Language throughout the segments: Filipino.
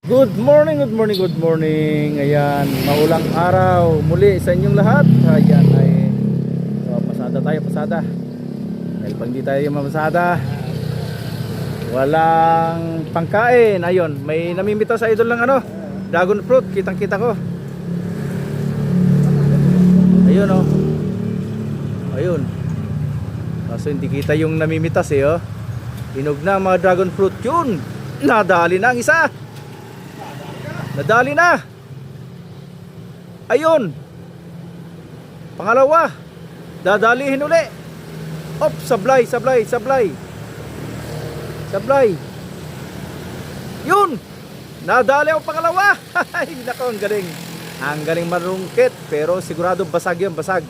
Good morning, good morning, good morning. Ayan, maulang araw muli sa inyong lahat. Ayan ay pasada tayo, pasada. Dahil pag hindi tayo mamasada, walang pangkain. Ayun, may namimita sa idol ng dragon fruit. Kitang kita ko. Ayun oh. Ayun. Kaso hindi kita yung namimitas oh. Hinog na mga dragon fruit yun. Nadali na ang isa. Nadali na. Ayun. Pangalawa. Dadalihin uli. Op, sablay. Yun. Nadali ang pangalawa. Ay, nako, ang galing. Ang galing manungkit. Pero sigurado basag yun, basag.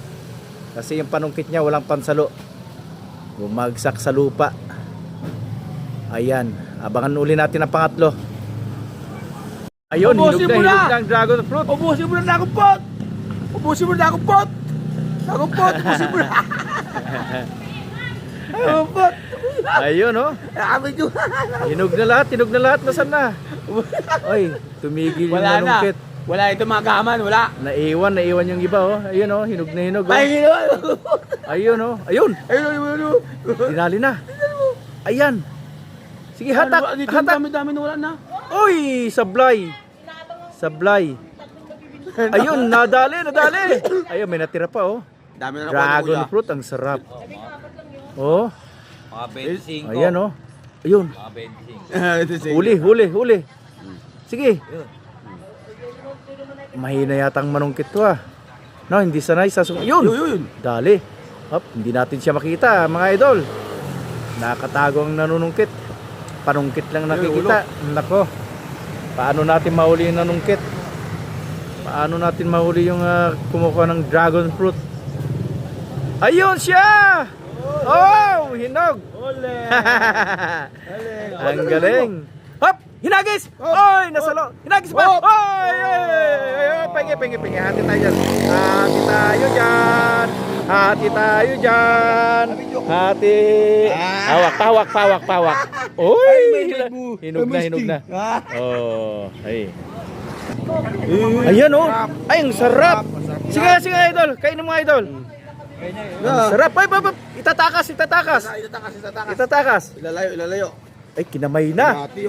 Kasi yung panungkit niya walang pansalo. Bumagsak sa lupa. Ayan. Abangan uli natin ang pangatlo. Ayun, hinog na ang dragon fruit. Ubusin mo na nakumpot. Ubusin mo na nakumpot. Nakumpot, ubusin mo na. Nakumpot. Ayun oh. Hinog na lahat, Nasaan na? Ay, tumigil yung manungkit. Wala ito mga gaman, wala. Naiwan yung iba oh. Ayun oh, hinog na hinog oh. Ayun oh, ayun. Dinali na. Ayan. Sige, hatak. Dami na wala na. Uy, sablay. Ayun, nadali. Ayun, may natira pa oh. Dami na Dragon fruit, ang sarap. Oh. Mga 25. Ayan oh. Ayun. Mga 25. Huli. Sige. Mahina yata ang manungkit to ah. No, hindi sanay sa Yun. Dali. Hop, hindi natin siya makita, mga idol. Nakatago ang nanunungkit. Panungkit lang nakikita. Nako. Paano natin mahuli yung nanungkit? Paano natin mahuli yung kumukuha ng dragon fruit? Ayun siya! Oh, hinog! Ang galing. Hop! Hinagis! Oy, nasalo. Hinagis pa. Oy! Pingi. Hati tayo diyan. Hati. Pawak. Oy! Hinog na. Oh, ay. Ayan oh. Ay, ang sarap. Sige idol. Kainin mo idol. Ang sarap. Ay, itatakas. Ilalayo. Ay, kinamay na. Hati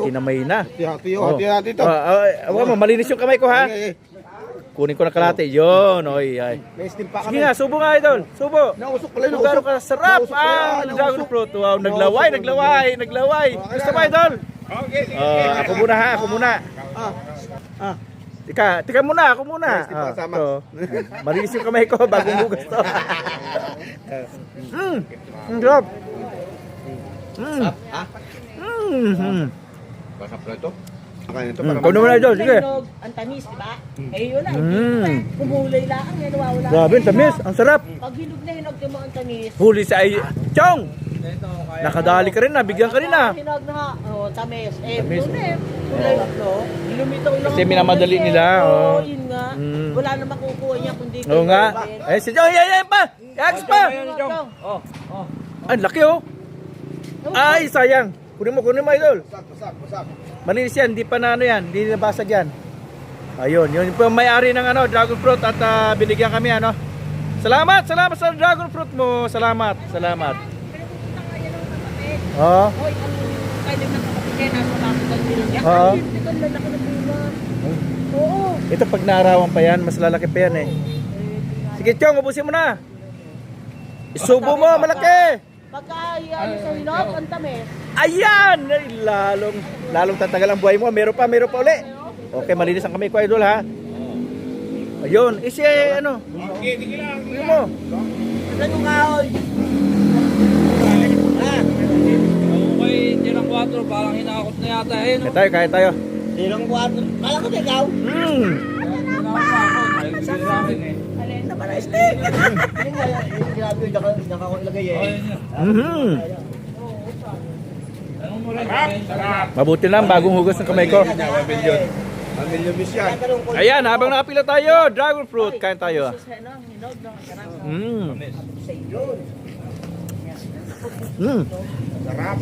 ito. Malinis yung kamay ko ha. Kunin ko na kalate. Yun. Oy, ay. May steam pa Sige nga, subo nga idol. Subo. Nausok pala, Lugaro ka sarap. Ang dragon fruit. Wow, naglaway. Gusto mo idol? Okay, sige. Ako muna. Tika muna, ako muna. Steam pa kasama. Malinis yung kamay ko bagong hugas to. Ang sarap. Masap na ito. Kakain ito. Ikaw naman idol, sige. Ang tamis, di ba? Eh yun lang, kumulay lang, yan nawawala. Grabe, ang tamis, ang sarap. Pag hinog na hinog yung mga tamis. Huli sa Chong! Nakadali ka rin na, bigyan ka rin na. Hinog na, tamis. Eh, Tamis. kulay no? Lumitaw lang. Kasi minamadali nila, oh. Yun nga. Wala na makukuha niya kundi. Oo nga. Eh, si Chong, yan pa! Yags pa! Ay, laki oh. Ay, sayang. Kunin mo idol. Masak. Malinis yan, hindi pa na hindi nabasag yan. Ayun, yun po ang may-ari ng dragon fruit at binigyan kami Salamat sa dragon fruit mo. Salamat. Oo. Hoy, ang kanya ng kapatid niya, nasa bakit ang binigyan. Oo. Ay, ito ang lalaki ng bunga. Oo. Ito pag naarawan pa yan, mas lalaki pa yan eh. Sige Chong, ubusin mo na. Isubo mo, malaki. Pagka sa hinog, ang tamis. Ayan! Ay, lalong tatagal ang buhay mo. Meron pa uli. Okay, malinis ang kamay ko idol ha. Ayun, isi Okay, sige lang. Ayun mo. Ano yung kahoy? Okay, tirang 4, parang hinakot na yata no? Kaya tayo. Tirang 4. Kala ko ikaw. Alin na pala steak. Grabe yung nakakulagay Mabuti lang, bagong hugas ng kamay ko. Pamilya miss yan. Ayan, habang nakapila tayo, dragon fruit, kain tayo. Sarap.